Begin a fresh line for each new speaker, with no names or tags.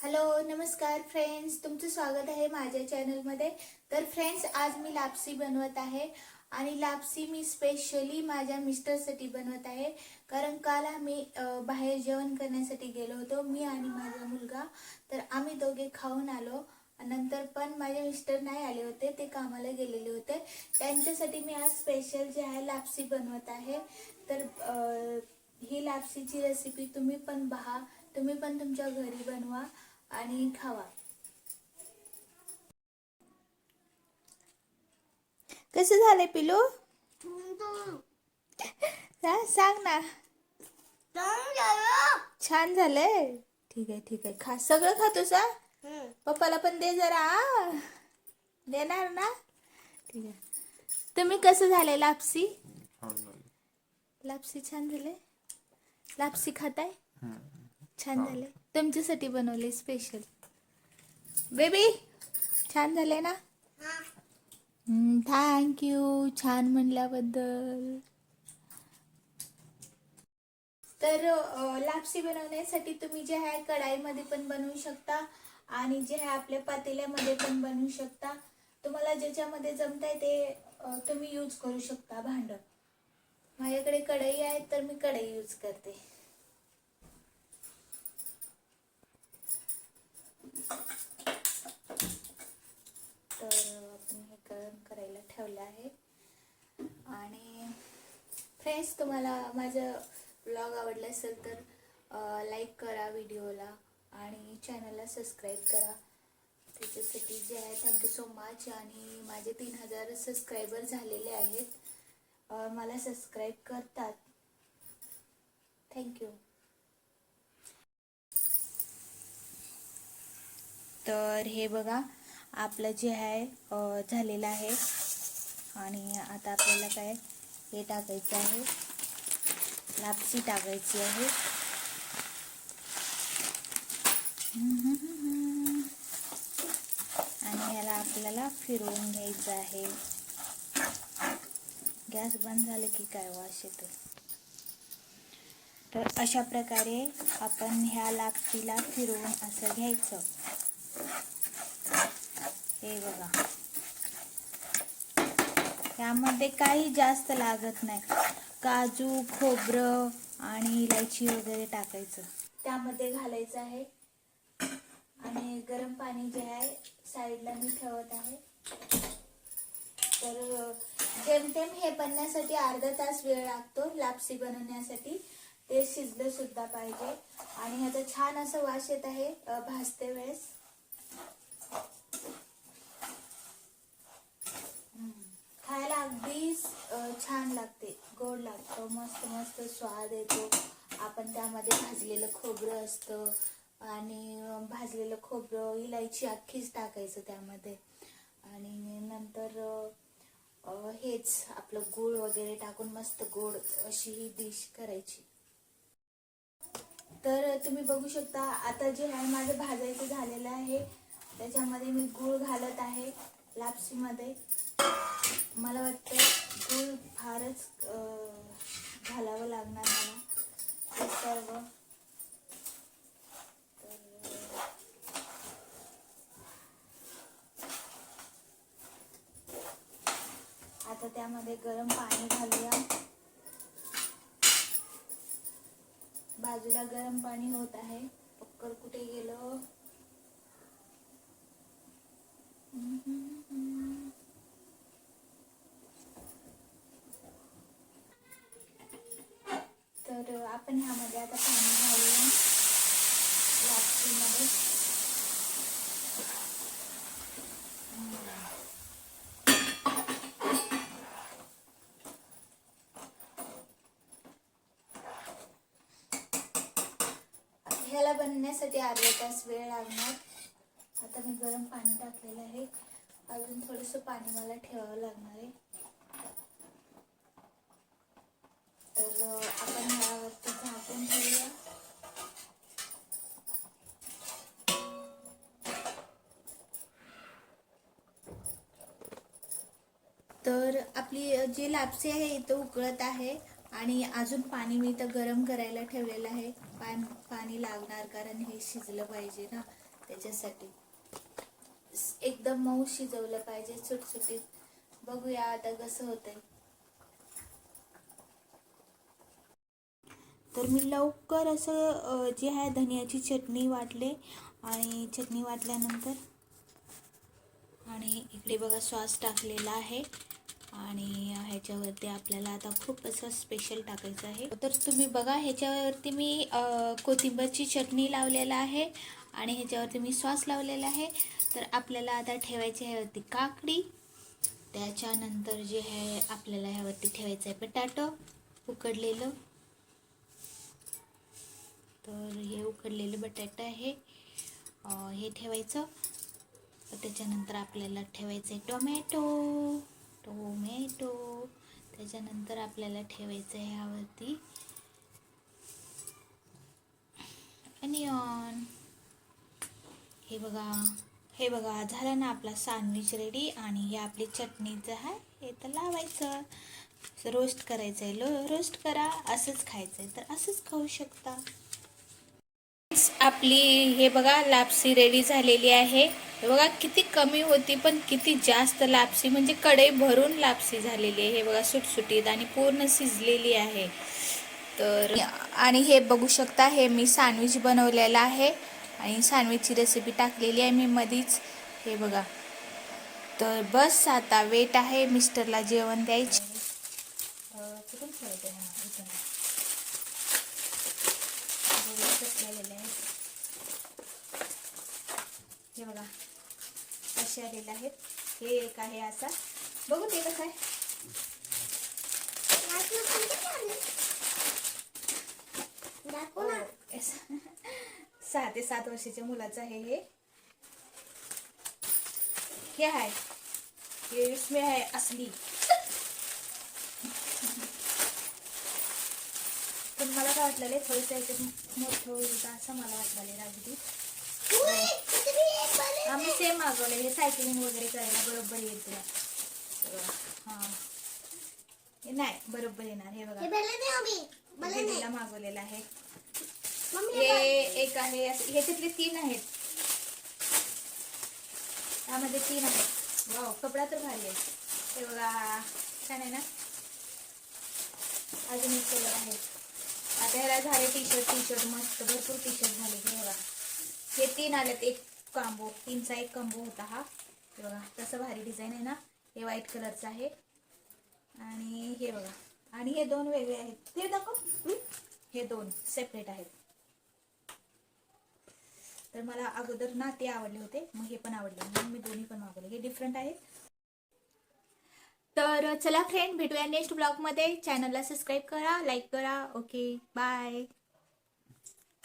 Hello नमस्कार friends, तुमचं स्वागत आहे माझ्या चॅनलमध्ये. तर फ्रेंड्स, आज मी लापसी बनवत आहे आणि लापसी मी स्पेशली माझ्या मिस्टरसाठी बनवत आहे. कारण काल आम्ही बाहेर जेवण करण्यासाठी गेलो होतो, मी आणि माझा मुलगा. तर आम्ही दोघे खाऊन आलो. नंतर पण माझे मिस्टर नाही आले होते, ते कामाला गेलेले होते. त्यांच्यासाठी मी आज स्पेशल जे आहे लापसी बनवत आहे. तर ही लापसीची रेसिपी तुम्ही पण पहा, तुम्ही पण तुमच्या घरी बनवा आणि खावा. कसं झालंय पिलू? सांग ना. छान झालंय. ठीक आहे ठीक आहे, खा, सगळं खातोस. पप्पाला पण दे जरा. देणार ना? ठीक आहे. तुम्ही कसं झालंय लापसी? लापसी छान झाले. लापसी खाताय? छान झाले. तुमच्यासाठी बनवले स्पेशल. बेबी छान झाले ना? थँक्यू छान म्हणल्याबद्दल. तर लापसी बनवण्यासाठी तुम्ही जे आहे कढाईमध्ये पण बनवू शकता आणि जे आहे आपल्या पातेल्यामध्ये पण बनवू शकता. तुम्हाला ज्याच्यामध्ये जमताय ते तुम्ही यूज करू शकता भांड. माझ्याकडे कढई आहे तर मी कढई यूज करते. तर आपण हे गरम करायला ठेवलं आहे. आणि फ्रेंड्स, तुम्हाला माझं ब्लॉग आवडला असेल तर लाईक करा व्हिडिओला आणि चॅनलला सबस्क्राईब करा. त्याच्यासाठी जे आहे थँक्यू सो मच. आणि माझे 3000 सबस्क्रायबर झालेले आहेत. मला सबस्क्राईब करतात. थँक्यू. तर हे बघा, आपलं जे आहे झालेलं आहे. आणि आता आपल्याला काय हे टाकायचं आहे, लापसी टाकायची आहे. आणि ह्याला आपल्याला फिरवून घ्यायचं आहे. गॅस बंद झालं की काय वास येतो. तर अशा प्रकारे आपण ह्या लापसीला फिरवून असं घ्यायचं. हे बघा, यामध्ये काही जास्त लागत नाही. काजू, खोबरं आणि इलायची वगैरे टाकायचं, त्यामध्ये घालायचं आहे. आणि गरम पाणी जे आहे साईडला मी ठेवत आहे. तर जेमतेम हे बनण्यासाठी अर्धा तास वेळ लागतो. लापसी बनवण्यासाठी ते शिजलं सुद्धा पाहिजे. आणि ह्याचा छान असं वास येत आहे भाजते वेळेस. खायला अगदी छान लागते, गोड लागतं, मस्त मस्त स्वाद येतो. आपण त्यामध्ये भाजलेलं खोबरं असतं आणि भाजलेलं खोबरं, इलायची अख्खीच टाकायचं त्यामध्ये. आणि नंतर हेच आपलं गूळ वगैरे टाकून मस्त गोड अशी ही डिश करायची. तर तुम्ही बघू शकता आता जे आहे माझं भाजायचं झालेलं आहे. त्याच्यामध्ये मी गूळ घालत आहे लापसीमध्ये. मला वाटतं गूळ फारच घालावं लागणार मला ते सर्व. आता त्यामध्ये गरम पाणी घालूया. बाजूला गरम पाणी होत आहे. पक्कर कुठे गेलो? तर आपण ह्यामध्ये आता पाणी घालूया लापसीमध्ये. ह्याला बनण्यासाठी अर्धा तास वेळ लागणार. आता मी गरम पाणी टाकलेलं आहे. अजून थोडंसं पाणी मला ठेवावं लागणार आहे. तर आपण ह्यावरती झाकून ठेवूया. तर आपली जी लापसी आहे इथं उकळत आहे. आणि अजून पाणी मी इथं गरम करायला ठेवलेलं आहे. पाणी लागणार कारण हे शिजलं पाहिजे ना, त्याच्यासाठी एकदम मऊ शिजवलं पाहिजे, सुटसुटीत. बघूया आता कसं होतंय. तर मी लवकर असं जे आहे धनियाची चटणी वाटले आणि चटणी वाटल्यानंतर आणि इकडे बघा सॉस टाकलेला आहे आणि ह्याच्यावरती आपल्याला आता खूप असं स्पेशल टाकायचं आहे. तर तुम्ही बघा ह्याच्यावरती मी कोथिंबीरची चटणी लावलेला आहे आणि ह्याच्यावरती मी सॉस लावलेला आहे. तर आपल्याला आता ठेवायची आहे वरती काकडी. त्याच्यानंतर जे आहे आपल्याला ह्यावरती ठेवायचं आहे बटाटो उकडलेलं. तर हे उकडलेलं बटाटा आहे हे ठेवायचं. त्याच्यानंतर आपल्याला ठेवायचं आहे टोमॅटो. त्याच्यानंतर आपल्याला ठेवायचं आहे ह्यावरती अनियन. हे बघा झालं ना आपला सँडविच रेडी. आणि हे आपली चटणीचं आहे हे तर लावायचं, रोस्ट करायचं आहे. रोस्ट करा, असंच खायचं आहे तर असंच खाऊ शकता. आपली हे बघा लापसी रेडी झालेली आहे. हे बघा किती कमी होती पण किती जास्त लापसी, म्हणजे कढई भरून लापसी झालेली आहे. हे बघा सुटसुटीत आणि पूर्ण शिजलेली आहे. तर आणि हे बघू शकता हे मी सँडविच बनवलेला आहे आणि सँडविचची रेसिपी टाकलेली आहे मी मधीच. हे बघा. तर बस आता वेट आहे मिस्टरला जेवण द्यायचे. कुठून ठेवायचं ना इथं हे बघा असे आलेले आहेत. हे एक आहे असा, बघू ते कसं आहे. 6 ते 7 वर्षाच्या मुलाचं आहे हे आहे. ये इसमें है असली. पण मला काय वाटलं थोडंसं याच्यात मोठं होईल का असं मला वाटलं राजदीप. आम्ही सेम मागवलं हे सायकलिंग वगैरे करायला बरोबर येईल तुला. हां नाही बरोबर येणार. हे बघा मागवलेलं आहे. हे एक आहे ह्याच्यातले 3 आहेत. त्यामध्ये 3 आहेत. वाव कपडा तर भारी आहे. हे बघा छान आहे ना. अजून एक कलर आहे. आता ह्याला झाले टी शर्ट मस्त भरपूर टी शर्ट झाले. हे बघा हे 3 आलेत. एक कॉम्बो 3चा एक कॉम्बो होता हा. हे बघा तसं भारी डिझाईन आहे ना. हे व्हाईट कलरचं आहे आणि हे बघा. आणि हे 2 वेगळे आहेत. हे दाखव. हे 2 सेपरेट आहेत. तर मला अगोदर ना ते आवडले होते मग हे पण आवडले म्हणून मी दोन्ही पण मागवले. हे डिफरंट आहेत. तर चला फ्रेंड भेटूया नेक्स्ट ब्लॉगमध्ये. चॅनलला सबस्क्राईब करा, लाईक करा. Okay bye.